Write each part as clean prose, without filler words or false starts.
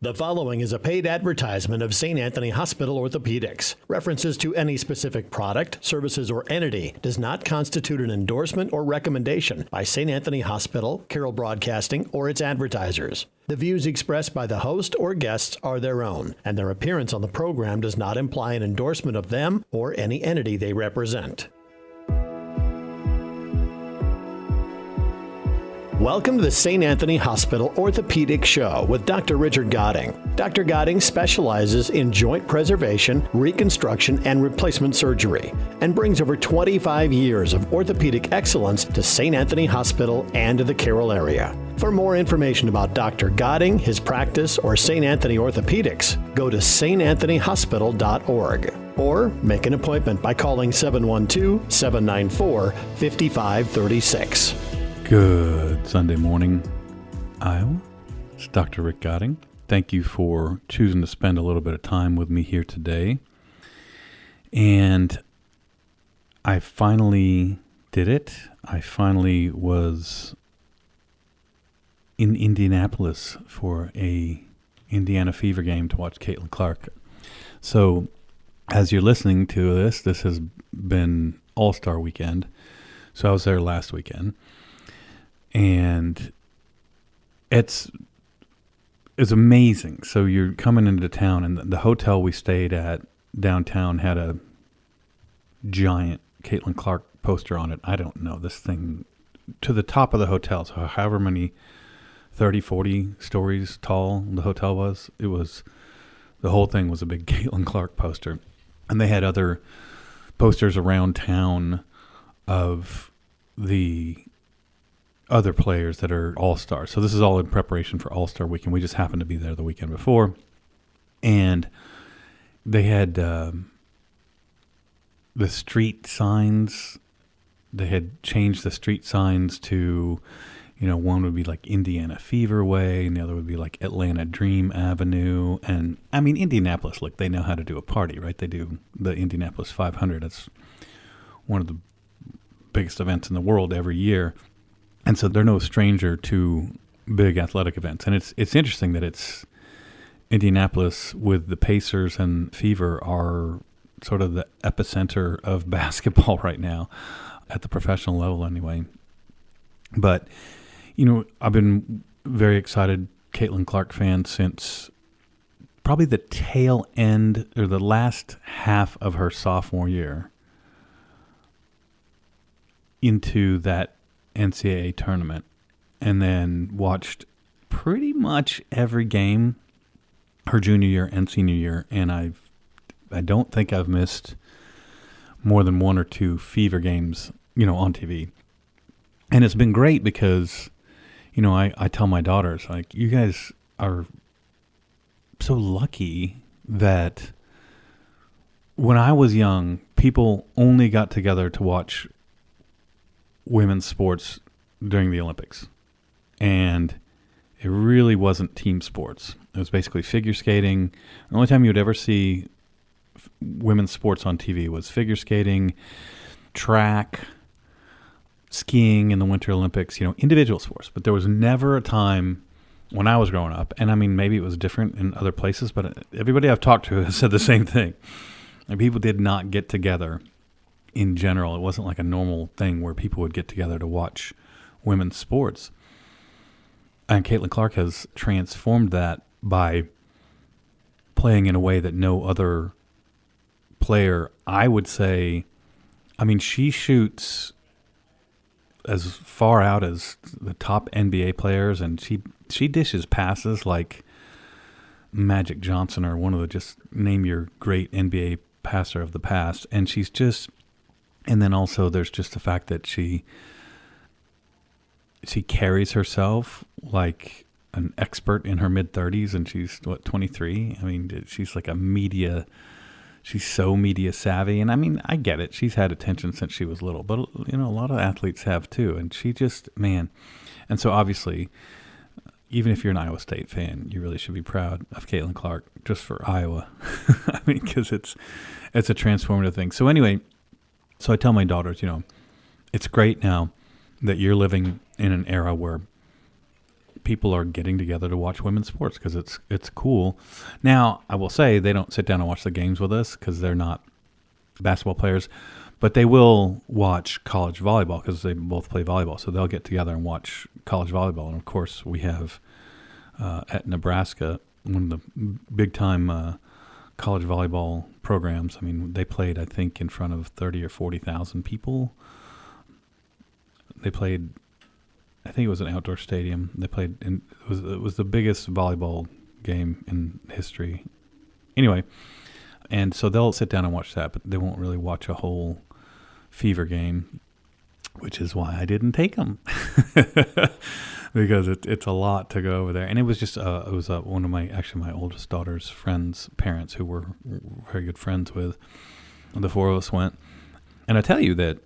The following is a paid advertisement of St. Anthony Hospital Orthopedics. References to any specific product, services, or entity does not constitute an endorsement or recommendation by St. Anthony Hospital, Carroll Broadcasting, or its advertisers. The views expressed by the host or guests are their own, and their appearance on the program does not imply an endorsement of them or any entity they represent. Welcome to the St. Anthony Hospital Orthopedic Show with Dr. Richard Godding. Dr. Godding specializes in joint preservation, reconstruction, and replacement surgery, and brings over 25 years of orthopedic excellence to St. Anthony Hospital and to the Carroll area. For more information about Dr. Godding, his practice, or St. Anthony Orthopedics, go to santanthonyhospital.org or make an appointment by calling 712-794-5536. Good Sunday morning, Iowa. It's Dr. Rick Godding. Thank you for choosing to spend a little bit of time with me here today. And I finally did it. I finally was in Indianapolis for a Indiana Fever game to watch Caitlin Clark. So as you're listening to this has been All-Star Weekend. So I was there last weekend. And it's amazing. So you're coming into town, and the hotel we stayed at downtown had a giant Caitlin Clark poster on it. I don't know, this thing to the top of the hotel. So however many 30, 40 stories tall the hotel was, the whole thing was a big Caitlin Clark poster. And they had other posters around town of the other players that are all-stars. So this is all in preparation for All-Star Weekend. We just happened to be there the weekend before. And they had the street signs. They had changed the street signs to, one would be like Indiana Fever Way, and the other would be like Atlanta Dream Avenue. And, I mean, Indianapolis, look, they know how to do a party, right? They do the Indianapolis 500. That's one of the biggest events in the world every year. And so they're no stranger to big athletic events. And it's interesting that it's Indianapolis with the Pacers and Fever are sort of the epicenter of basketball right now, at the professional level anyway. But, I've been very excited Caitlin Clark fan since probably the tail end or the last half of her sophomore year into that NCAA tournament, and then watched pretty much every game her junior year and senior year, and I don't think I've missed more than one or two Fever games, on TV. And it's been great because, I tell my daughters, like, you guys are so lucky that when I was young, people only got together to watch women's sports during the Olympics, and it really wasn't team sports. It was basically figure skating. The only time you would ever see women's sports on TV was figure skating, track, skiing in the Winter Olympics, individual sports. But there was never a time when I was growing up, and I mean, maybe it was different in other places, but everybody I've talked to has said the same thing. And people did not get together. In general, it wasn't like a normal thing where people would get together to watch women's sports. And Caitlin Clark has transformed that by playing in a way that no other player, I would say, she shoots as far out as the top NBA players, and she dishes passes like Magic Johnson or one of the, just name your great NBA passer of the past. And she's just... And then also there's just the fact that she carries herself like an expert in her mid-30s, and she's, 23? I mean, she's like she's so media savvy. And I mean, I get it. She's had attention since she was little, but, a lot of athletes have too. And she just, man. And so obviously, even if you're an Iowa State fan, you really should be proud of Caitlin Clark just for Iowa. I mean, because it's a transformative thing. So anyway, so I tell my daughters, it's great now that you're living in an era where people are getting together to watch women's sports because it's cool. Now, I will say they don't sit down and watch the games with us because they're not basketball players, but they will watch college volleyball because they both play volleyball. So they'll get together and watch college volleyball. And of course, we have at Nebraska one of the big time college volleyball programs. I mean, they played, I think, in front of 30 or 40,000 people. They played, I think it was an outdoor stadium. They played it was the biggest volleyball game in history. Anyway, and so they'll sit down and watch that, but they won't really watch a whole Fever game, which is why I didn't take them. Because it's a lot to go over there. And it was just one of my oldest daughter's friends' parents who we're very good friends with. The four of us went. And I tell you that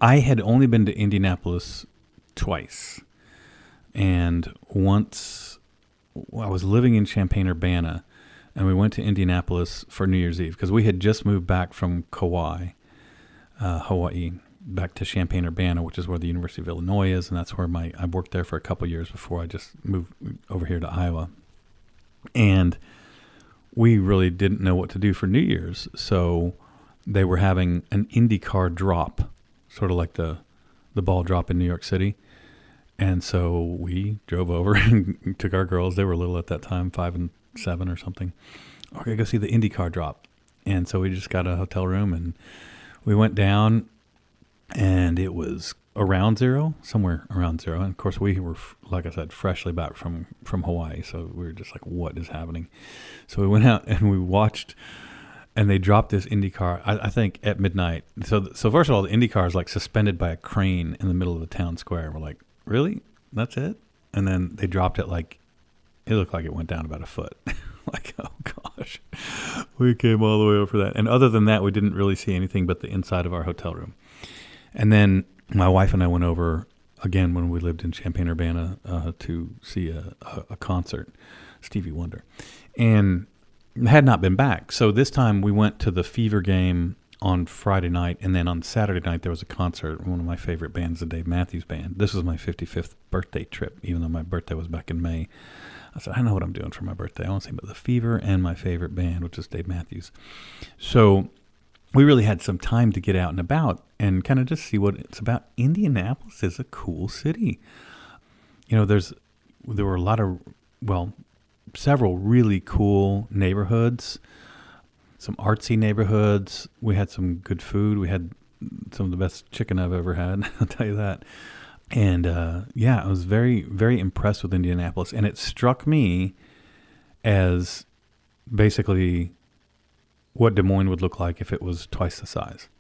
I had only been to Indianapolis twice. And once I was living in Champaign-Urbana, and we went to Indianapolis for New Year's Eve because we had just moved back from Kauai, Hawaii, back to Champaign-Urbana, which is where the University of Illinois is, and that's where I worked there for a couple of years before I just moved over here to Iowa. And we really didn't know what to do for New Year's, so they were having an IndyCar drop, sort of like the ball drop in New York City. And so we drove over and took our girls. They were little at that time, 5 and 7 or something. Okay, go see the IndyCar drop. And so we just got a hotel room and we went down, and it was around zero, somewhere around zero. And of course, we were, like I said, freshly back from Hawaii. So we were just like, what is happening? So we went out and we watched, and they dropped this IndyCar, I think, at midnight. So first of all, the IndyCar is like suspended by a crane in the middle of the town square. We're like, really? That's it? And then they dropped it like, it looked like it went down about a foot. Like, oh gosh, we came all the way over for that. And other than that, we didn't really see anything but the inside of our hotel room. And then my wife and I went over again when we lived in Champaign-Urbana to see a concert, Stevie Wonder, and had not been back. So this time we went to the Fever game on Friday night, and then on Saturday night there was a concert. One of my favorite bands, the Dave Matthews Band. This was my 55th birthday trip, even though my birthday was back in May. I said, I know what I'm doing for my birthday. I want to see about the Fever and my favorite band, which is Dave Matthews. So we really had some time to get out and about and kind of just see what it's about. Indianapolis is a cool city. You know, there were a lot of, several really cool neighborhoods, some artsy neighborhoods. We had some good food. We had some of the best chicken I've ever had, I'll tell you that. And I was very, very impressed with Indianapolis. And it struck me as basically what Des Moines would look like if it was twice the size,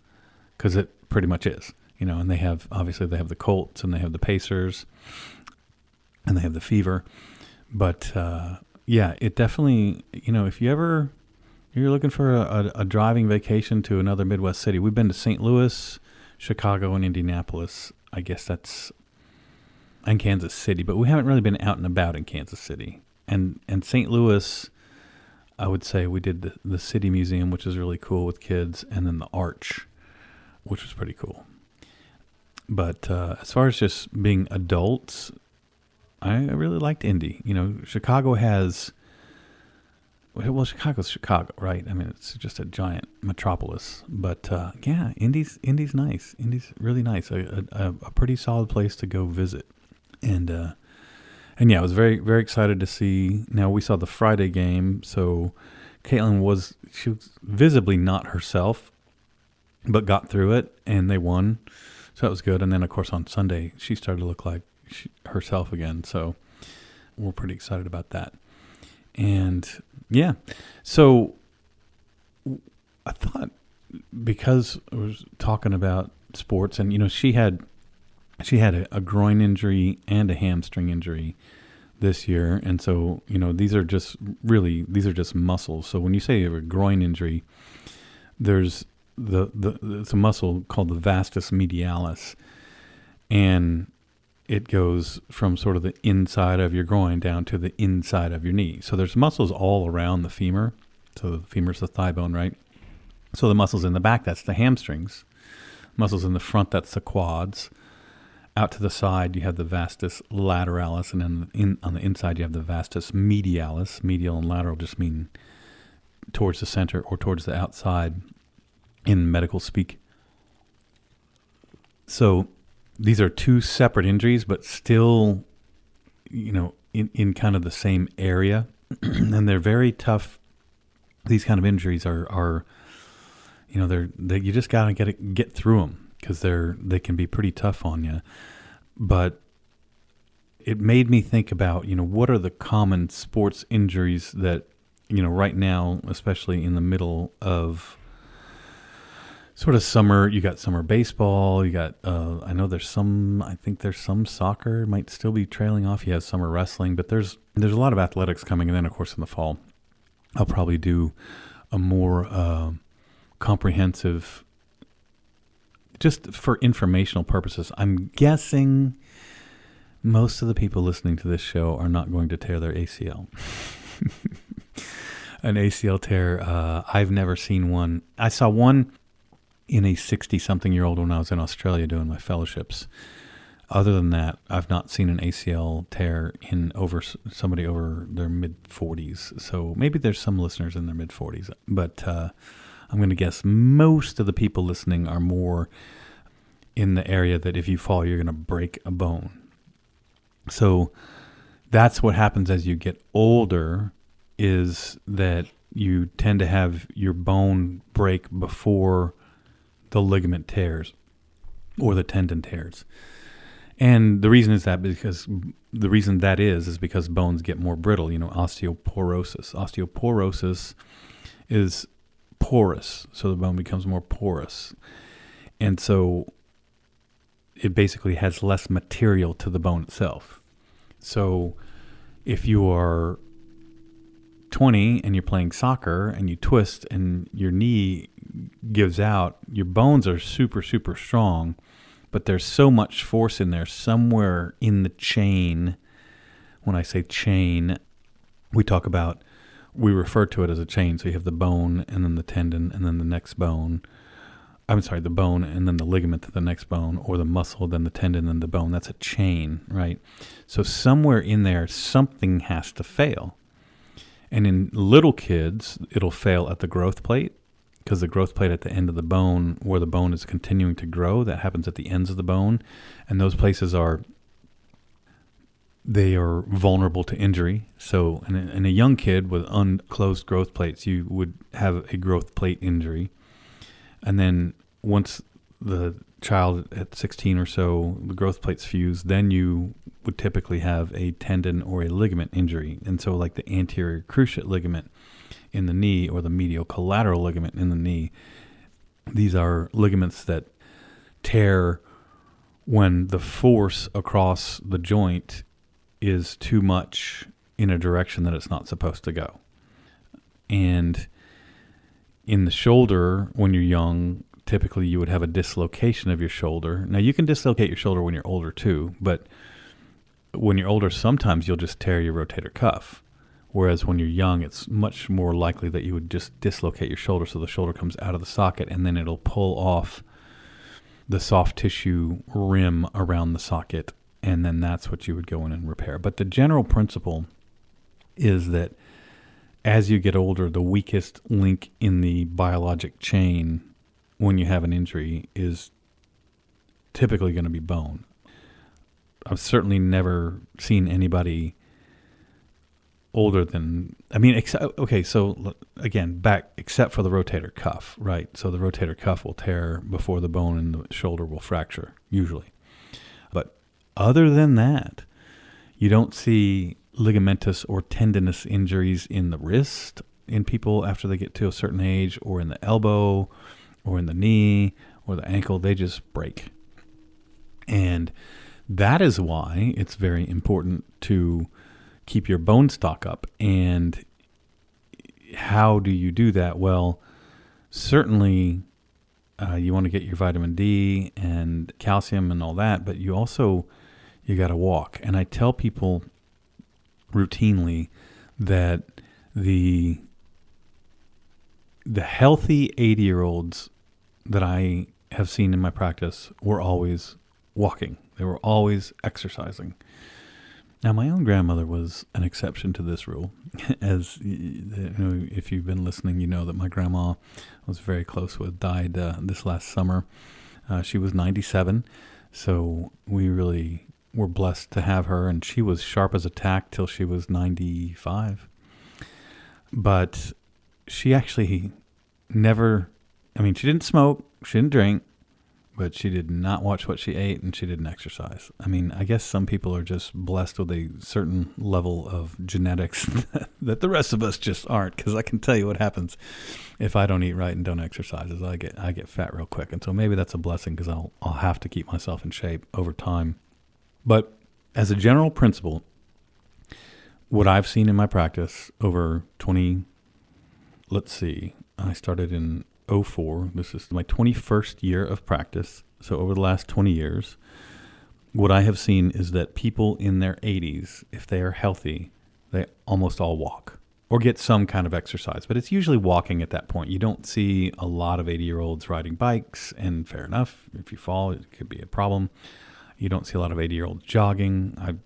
because it pretty much is. You know, and they have the Colts and they have the Pacers and they have the Fever. But it definitely, you know, if you're looking for a driving vacation to another Midwest city, we've been to St. Louis, Chicago, and Indianapolis. I guess and Kansas City, but we haven't really been out and about in Kansas City. And St. Louis, I would say we did the City Museum, which is really cool with kids, and then the Arch, which was pretty cool. But as far as just being adults, I really liked Indy. You know, Chicago has, Chicago's Chicago, right? I mean, it's just a giant metropolis. But Indy's nice. Indy's really nice. A pretty solid place to go visit. And I was very, very excited to see. Now, we saw the Friday game, so Caitlin was visibly not herself, but got through it, and they won. So that was good. And then, of course, on Sunday, she started to look like herself again. So we're pretty excited about that. And, so I thought, because I was talking about sports, and, you know, she had a groin injury and a hamstring injury this year. And so, you know, these are just muscles. So when you say you have a groin injury, there's it's a muscle called the vastus medialis, and it goes from sort of the inside of your groin down to the inside of your knee. So there's muscles all around the femur. So the femur's the thigh bone, right? So the muscles in the back, that's the hamstrings. Muscles in the front, that's the quads. out to the side, you have the vastus lateralis, and then on the inside, you have the vastus medialis. Medial and lateral just mean towards the center or towards the outside in medical speak. So these are two separate injuries, but still, in kind of the same area. And they're very tough. These kind of injuries are you just got to get through them, because they can be pretty tough on you. But it made me think about, what are the common sports injuries that, right now, especially in the middle of sort of summer, you got summer baseball, you got, I think there's some soccer might still be trailing off. You have summer wrestling, but there's a lot of athletics coming. And then, of course, in the fall, I'll probably do a more comprehensive, just for informational purposes. I'm guessing most of the people listening to this show are not going to tear their ACL. An ACL tear, I've never seen one. I saw one in a 60-something-year-old when I was in Australia doing my fellowships. Other than that, I've not seen an ACL tear in somebody over their mid-40s. So maybe there's some listeners in their mid-40s. But I'm going to guess most of the people listening are more in the area that if you fall, you're going to break a bone. So that's what happens as you get older, is that you tend to have your bone break before the ligament tears or the tendon tears. And the reason is because bones get more brittle, osteoporosis. Osteoporosis is porous, so the bone becomes more porous. And so it basically has less material to the bone itself. So if you are 20 and you're playing soccer and you twist and your knee gives out, your bones are super, super strong, but there's so much force in there somewhere in the chain. When I say chain, we refer to it as a chain. So you have the bone and then the tendon and then the next bone. The bone and then the ligament to the next bone, or the muscle, then the tendon, then the bone. That's a chain, right? So somewhere in there, something has to fail. And in little kids, it'll fail at the growth plate, because the growth plate at the end of the bone, where the bone is continuing to grow, that happens at the ends of the bone. And those places they are vulnerable to injury. So in a young kid with unclosed growth plates, you would have a growth plate injury. And then once the child at 16 or so, the growth plates fuse, then you would typically have a tendon or a ligament injury. And so like the anterior cruciate ligament in the knee or the medial collateral ligament in the knee, these are ligaments that tear when the force across the joint is too much in a direction that it's not supposed to go. And in the shoulder, when you're young, typically you would have a dislocation of your shoulder. Now, you can dislocate your shoulder when you're older too, but when you're older, sometimes you'll just tear your rotator cuff. Whereas when you're young, it's much more likely that you would just dislocate your shoulder, so the shoulder comes out of the socket and then it'll pull off the soft tissue rim around the socket, and then that's what you would go in and repair. But the general principle is that as you get older, the weakest link in the biologic chain when you have an injury is typically going to be bone. I've certainly never seen anybody older than, except for the rotator cuff, right? So the rotator cuff will tear before the bone in the shoulder will fracture, usually. But other than that, you don't see ligamentous or tendinous injuries in the wrist in people after they get to a certain age, or in the elbow, or in the knee, or the ankle. They just break. And that is why it's very important to keep your bone stock up. And how do you do that? Well, certainly you want to get your vitamin D and calcium and all that, but you got to walk. And I tell people routinely that the healthy 80-year-olds that I have seen in my practice were always walking. They were always exercising. Now, my own grandmother was an exception to this rule. As you know, if you've been listening, you know that my grandma I was very close with, died this last summer. She was 97, so we really were blessed to have her, and she was sharp as a tack till she was 95. But she actually never, she didn't smoke, she didn't drink, but she did not watch what she ate, and she didn't exercise. I guess some people are just blessed with a certain level of genetics that the rest of us just aren't, because I can tell you what happens if I don't eat right and don't exercise is I get fat real quick. And so maybe that's a blessing, because I'll have to keep myself in shape over time. But as a general principle, what I've seen in my practice over I started in 2004. This is my 21st year of practice. So over the last 20 years, what I have seen is that people in their 80s, if they are healthy, they almost all walk or get some kind of exercise. But it's usually walking at that point. You don't see a lot of 80-year-olds riding bikes, and fair enough, if you fall, it could be a problem. You don't see a lot of 80-year-olds jogging. I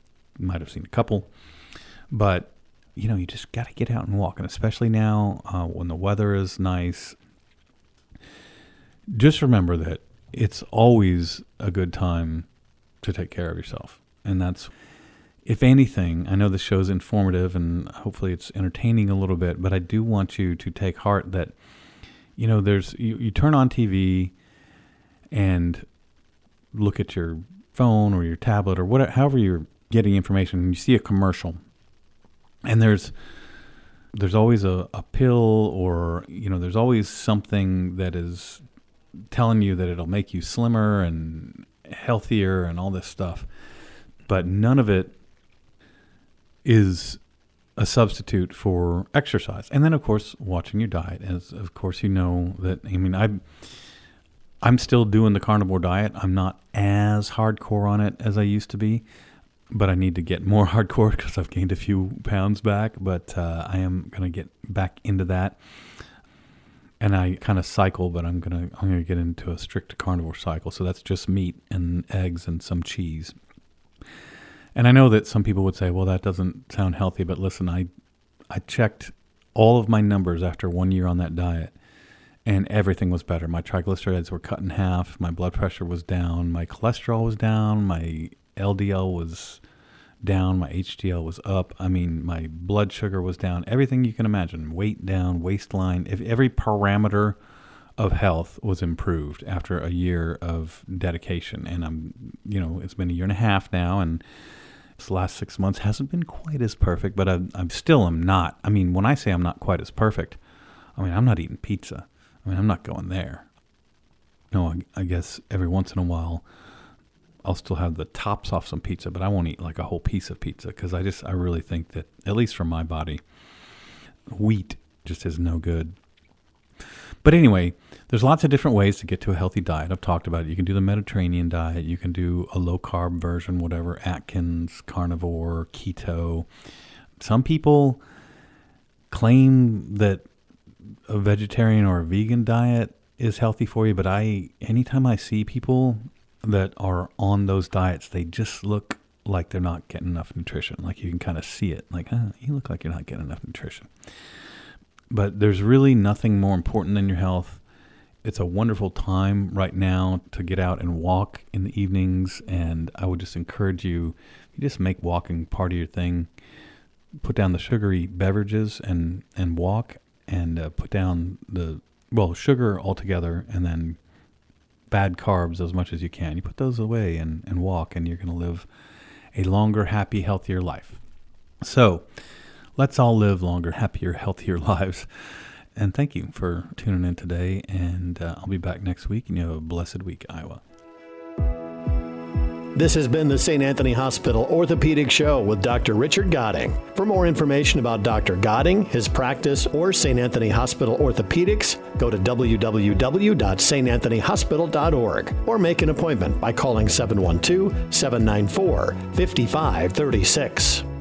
might have seen a couple. But, you just got to get out and walk. And especially now when the weather is nice, just remember that it's always a good time to take care of yourself. And that's, if anything, I know this show's informative and hopefully it's entertaining a little bit, but I do want you to take heart that, you turn on TV and look at your phone or your tablet or whatever, however you're getting information, and you see a commercial, and there's always a pill, or, there's always something that is telling you that it'll make you slimmer and healthier and all this stuff. But none of it is a substitute for exercise. And then, of course, watching your diet. As of course you know that, I'm still doing the carnivore diet. I'm not as hardcore on it as I used to be, but I need to get more hardcore because I've gained a few pounds back. But I am going to get back into that. And I kind of cycle, but I'm gonna get into a strict carnivore cycle. So that's just meat and eggs and some cheese. And I know that some people would say, well, that doesn't sound healthy. But listen, I checked all of my numbers after 1 year on that diet, and everything was better. My triglycerides were cut in half. My blood pressure was down. My cholesterol was down. My LDL was down. My HDL was up. My blood sugar was down. Everything you can imagine. Weight down, waistline. If every parameter of health was improved after a year of dedication. And it's been a year and a half now, and this last 6 months hasn't been quite as perfect, but I'm still not. When I say I'm not quite as perfect, I'm not eating pizza. I'm not going there. No, I guess every once in a while I'll still have the tops off some pizza, but I won't eat like a whole piece of pizza, because I really think that, at least for my body, wheat just is no good. But anyway, there's lots of different ways to get to a healthy diet. I've talked about it. You can do the Mediterranean diet. You can do a low-carb version, whatever, Atkins, carnivore, keto. Some people claim that a vegetarian or a vegan diet is healthy for you, but anytime I see people that are on those diets, they just look like they're not getting enough nutrition. Like you can kind of see it, like, you look like you're not getting enough nutrition. But there's really nothing more important than your health. It's a wonderful time right now to get out and walk in the evenings, and I would just encourage you just make walking part of your thing. Put down the sugary beverages and walk, and put down the sugar altogether, and then bad carbs as much as you can. You put those away and walk, and you're going to live a longer, happy, healthier life. So let's all live longer, happier, healthier lives. And thank you for tuning in today, and I'll be back next week, and you have a blessed week, Iowa. This has been the St. Anthony Hospital Orthopedic Show with Dr. Richard Godding. For more information about Dr. Godding, his practice, or St. Anthony Hospital Orthopedics, go to www.santanthonyhospital.org or make an appointment by calling 712-794-5536.